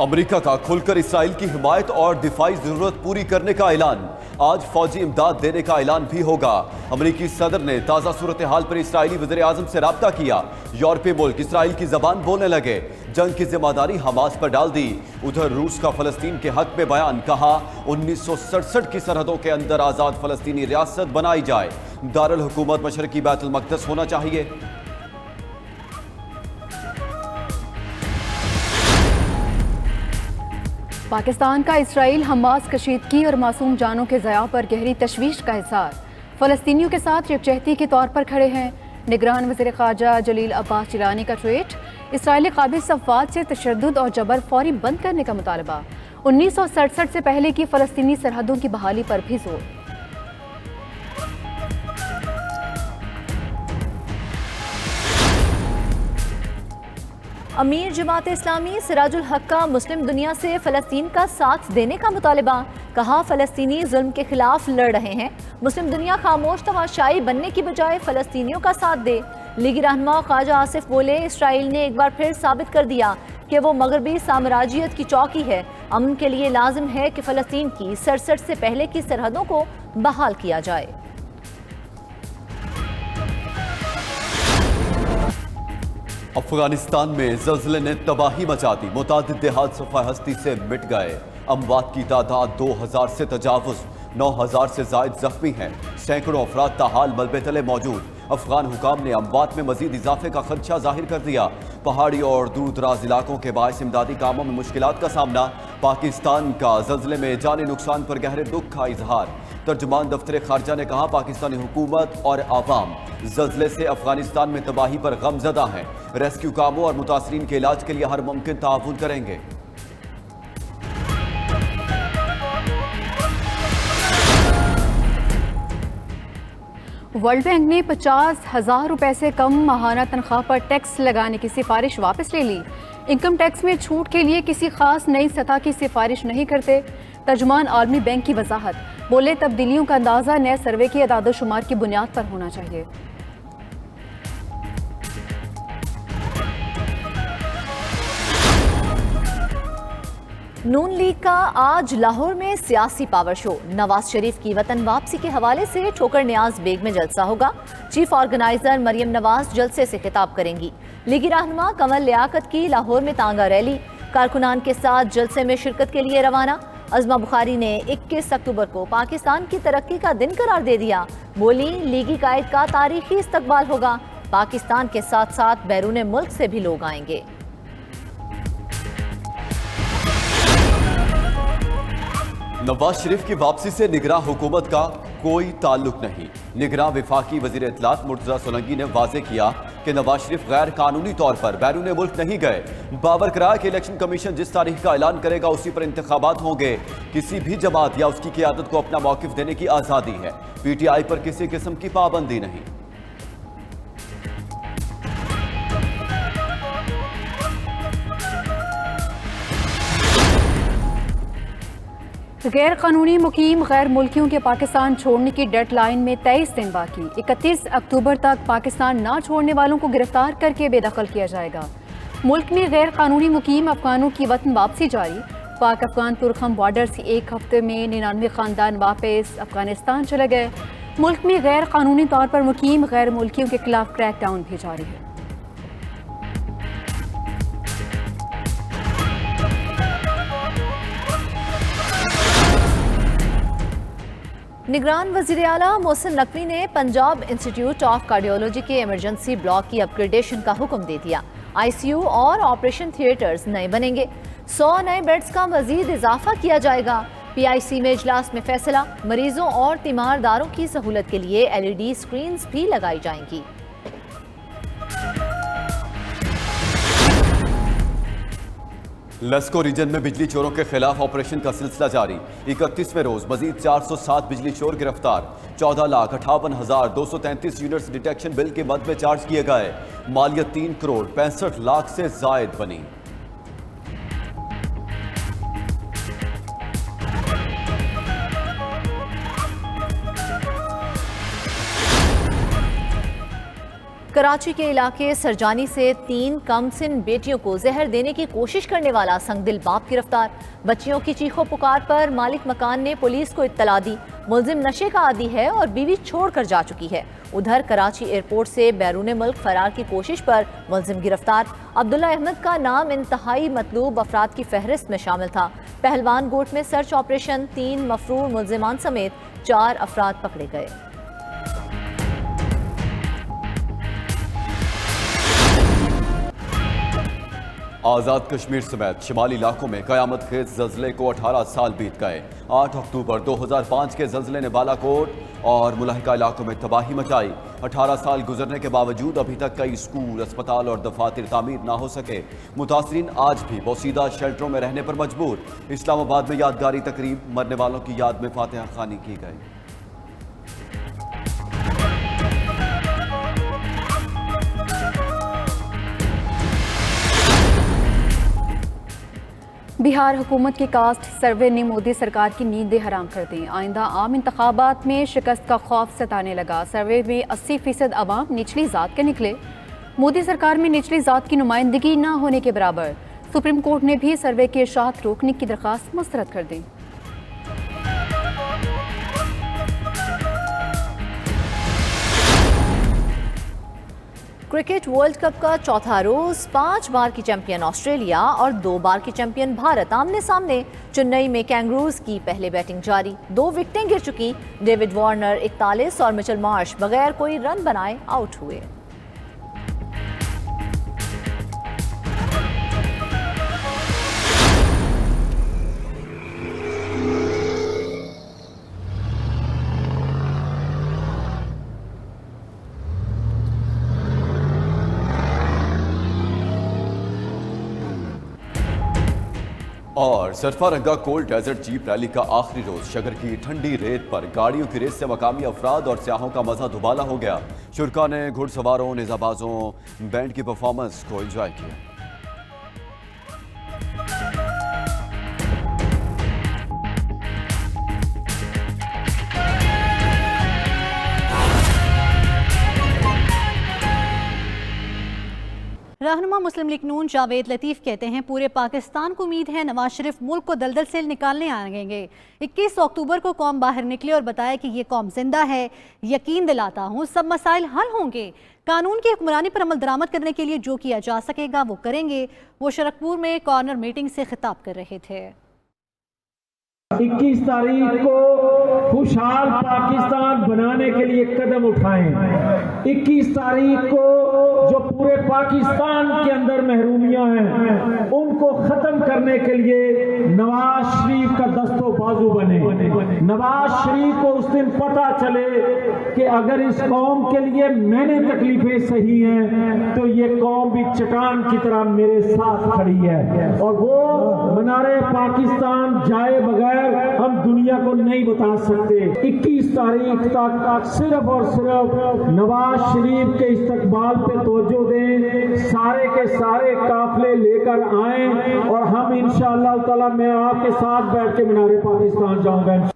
America का खुलकर Israel की हिमायत और दिफाई जरूरत पूरी करने का ऐलान। आज फौजी इमदाद देने का ऐलान भी होगा। अमेरिकी सदर ने ताजा सूरत हाल पर इसराइली वज़ीर आज़म से राब्ता किया। यूरोपीय मुल्क इसराइल की जबान बोलने लगे। जंग की जिम्मेदारी हमास पर डाल दी। उधर रूस का फलस्तीन के हक में बयान, कहा 1967 की सरहदों के अंदर आजाद फलस्तीनी रियासत बनाई जाए। दारुल हुकूमत मशरकी बैतुल मक़दस होना चाहिए। पाकिस्तान का इसराइल हमास कशीदगी और मासूम जानों के ज़या पर गहरी तशवीश का इज़हार। फ़लस्तीनियों के साथ यकजहती के तौर पर खड़े हैं। निगरान वज़ीर ख़ारजा जलील अब्बास जिलानी का ट्वीट। इसराइली क़ाबिल सफ़ात से तशद्दुद और जबर फौरी बंद करने का मुतालबा। 1967 से पहले की फ़लस्तीनी सरहदों की बहाली पर भी जोर। अमीर जमात इस्लामी सिराजुल हक का मुस्लिम दुनिया से फ़लस्तीन का साथ देने का मुतालबा। कहा फ़लस्तीनी जुल्म के खिलाफ लड़ रहे हैं। मुस्लिम दुनिया खामोश तमाशाई बनने की बजाय फ़लस्तीनियों का साथ दे। लीगी रहनुमा ख्वाजा आसिफ बोले, इसराइल ने एक बार फिर साबित कर दिया कि वो मगरबी साम्राज्यत की चौकी है। अमन के लिए लाजिम है कि फ़लस्तीन की 67 से पहले की सरहदों को बहाल किया जाए। अफगानिस्तान में ज़ल्ज़ले ने तबाही मचा दी। मुतादिद देहात सफ़ा हस्ती से मिट गए। अमवात की तादाद 2000 से तजावुज़। 9000 से ज़ायद जख्मी हैं। सैकड़ों अफराद ताहाल मलबे तले मौजूद। अफगान हुकाम ने अमवात में मजीद इजाफे का खदशा जाहिर कर दिया। पहाड़ी और दूर दराज इलाकों के बायस इमदादी कामों में मुश्किलात का सामना। पाकिस्तान का ज़ल्ज़ले में जानी नुकसान पर गहरे दुख का इजहार। तर्जुमान दफ्तर खारजा ने कहा, पाकिस्तानी हुकूमत और आवाम ज़ल्ज़ले से अफगानिस्तान में तबाही पर गमज़दा हैं। रेस्क्यू कामों और मुतासरीन के इलाज के लिए हर मुमकिन ताउन करेंगे। वर्ल्ड बैंक ने 50,000 रुपए से कम माहाना तनख्वाह पर टैक्स लगाने की सिफारिश वापस ले ली। इनकम टैक्स में छूट के लिए किसी खास नई सतह की सिफारिश नहीं करते। तर्जुमान आलमी बैंक की वजाहत, बोले तब्दीलियों का अंदाज़ा नए सर्वे की अदाद-ओ-शुमार की बुनियाद पर होना चाहिए। नून लीग का आज लाहौर में सियासी पावर शो। नवाज शरीफ की वतन वापसी के हवाले से ठोकर नियाज बेग में जलसा होगा। चीफ ऑर्गेनाइजर मरियम नवाज जलसे से खिताब करेंगी। लीगी रहनुमा कमल लियाकत की लाहौर में तांगा रैली। कारकुनान के साथ जलसे में शिरकत के लिए रवाना। अज़मा बुखारी ने 21 अक्टूबर को पाकिस्तान की तरक्की का दिन करार दे दिया। बोली, लीगी कायद का तारीखी इस्तकबाल होगा। पाकिस्तान के साथ साथ बैरून मुल्क से भी लोग आएंगे। नवाज शरीफ की वापसी से निगरान हुकूमत का कोई ताल्लुक नहीं। निगरान वफाकी वजीर इत्तलात मुर्तज़ा सोलंकी ने वाज़ेह किया कि नवाज शरीफ गैर कानूनी तौर पर बैरून मुल्क नहीं गए। बावर कराया कि इलेक्शन कमीशन जिस तारीख का ऐलान करेगा उसी पर इंतखाबात होंगे। किसी भी जमात या उसकी क़ियादत को अपना मौक़िफ़ देने की आज़ादी है। PTI पर किसी किस्म की पाबंदी नहीं। गैर कानूनी मुकीम गैर मुल्कियों के पाकिस्तान छोड़ने की डेड लाइन में 23 दिन बाकी। 31 अक्टूबर तक पाकिस्तान ना छोड़ने वालों को गिरफ्तार करके बेदखल किया जाएगा। मुल्क में गैर कानूनी मुकीम अफगानों की वतन वापसी जारी। पाक अफगान तुरखम बॉर्डर से एक हफ्ते में 99 खानदान वापस अफगानिस्तान चले गए। मुल्क में गैर कानूनी तौर पर मुकीम गैर मुल्कियों के खिलाफ क्रैकडाउन भी जारी है। निगरान वज़ीर आला मोहसिन नकवी ने पंजाब इंस्टीट्यूट ऑफ कार्डियोलॉजी के इमरजेंसी ब्लॉक की अपग्रेडेशन का हुक्म दे दिया। ICU और ऑपरेशन थिएटर्स नए बनेंगे। 100 नए बेड्स का मजीद इजाफा किया जाएगा। PIC में इजलास में फैसला। मरीजों और तीमारदारों की सहूलत के लिए LED स्क्रीन्स भी लगाई जाएंगी। लस्को रीजन में बिजली चोरों के खिलाफ ऑपरेशन का सिलसिला जारी। 31वें रोज मजीद 407 बिजली चोर गिरफ्तार। 14,58,233 यूनिट्स डिटेक्शन बिल के मद में चार्ज किए गए। मालियत 3 करोड़ 65 लाख से जायद बनी। कराची के इलाके सरजानी से 3 कमसिन बेटियों को जहर देने की कोशिश करने वाला संगदिल बाप गिरफ्तार। बच्चियों की चीखों पुकार पर मालिक मकान ने पुलिस को इत्तला दी। मुलजिम नशे का आदी है और बीवी छोड़कर जा चुकी है। उधर कराची एयरपोर्ट से बैरून मुल्क फरार की कोशिश पर मुलजिम गिरफ्तार। अब्दुल्ला अहमद का नाम इंतहाई मतलूब अफराद की फहरिस्त में शामिल था। पहलवान गोट में सर्च ऑपरेशन, 3 मफरूर मुलजिमान समेत 4 अफराद पकड़े गए। आज़ाद कश्मीर समेत शिमाली इलाकों में कयामत खेज ज़ल्ज़ले को 18 साल बीत गए। 8 अक्टूबर 2005 के ज़ल्ज़ले ने बालाकोट और मुलाहिका इलाकों में तबाही मचाई। 18 साल गुजरने के बावजूद अभी तक कई स्कूल, अस्पताल और दफातर तामीर ना हो सके। मुतासरीन आज भी बोसीदा शेल्टरों में रहने पर मजबूर। इस्लामाबाद में यादगारी तकरीब, मरने वालों की याद में फातिहा खानी की गई। बिहार हुकूमत के कास्ट सर्वे ने मोदी सरकार की नींदें हराम कर दी। आइंदा आम इंतखाबात में शिकस्त का खौफ सताने लगा। सर्वे में 80% अवाम निचली जात के निकले। मोदी सरकार में निचली जात की नुमाइंदगी न होने के बराबर। सुप्रीम कोर्ट ने भी सर्वे की इशाअत रोकने की दरख्वास्त मुस्तरद कर दी। क्रिकेट वर्ल्ड कप का चौथा रोज 5 बार की चैंपियन ऑस्ट्रेलिया और 2 बार की चैंपियन भारत आमने सामने। चेन्नई में कैंगरूज की पहले बैटिंग जारी, 2 विकेटें गिर चुकी। डेविड वार्नर 41 और मिचेल मार्श बगैर कोई रन बनाए आउट हुए। और सरफारंगा कोल डेजर्ट जीप रैली का आखिरी रोज शगर की ठंडी रेत पर गाड़ियों की रेस से मकामी अफराद और सियाहों का मजा दुबाला हो गया। शुरका ने घुड़सवारों, निजाबाजों, बैंड की परफॉर्मेंस को एंजॉय किया। रहनुमा मुस्लिम लीग नून जावेद लतीफ़ कहते हैं पूरे पाकिस्तान को उम्मीद है नवाज शरीफ मुल्क को दलदल से निकालने आएंगे। 21 अक्टूबर को कौम बाहर निकले और बताया कि ये कौम जिंदा है। यकीन दिलाता हूँ सब मसाइल हल होंगे। कानून की हुक्मरानी पर अमल दरामद करने के लिए जो किया जा सकेगा वो करेंगे। वो शरकपुर में कॉर्नर मीटिंग से खिताब कर रहे थे। 21 तारीख को खुशहाल पाकिस्तान बनाने के लिए कदम उठाएं। 21 तारीख को जो पूरे पाकिस्तान के अंदर महरूमियां हैं उनको खत्म करने के लिए नवाज शरीफ का दस्तो बाजू बने। नवाज शरीफ को उस दिन पता चले कि अगर इस कौम के लिए मैंने तकलीफें सही हैं तो ये कौम भी चट्टान की तरह मेरे साथ खड़ी है। और वो मनारे पाकिस्तान जाए बगैर हम दुनिया को नहीं बता सकते। 21 तारीख तक सिर्फ और सिर्फ नवाज शरीफ के इस्तकबाल पे तवज्जो दें, सारे के सारे काफिले लेकर आए और हम इंशाअल्लाह ताला मैं आपके साथ बैठ के मीनारे पाकिस्तान जाऊंगा।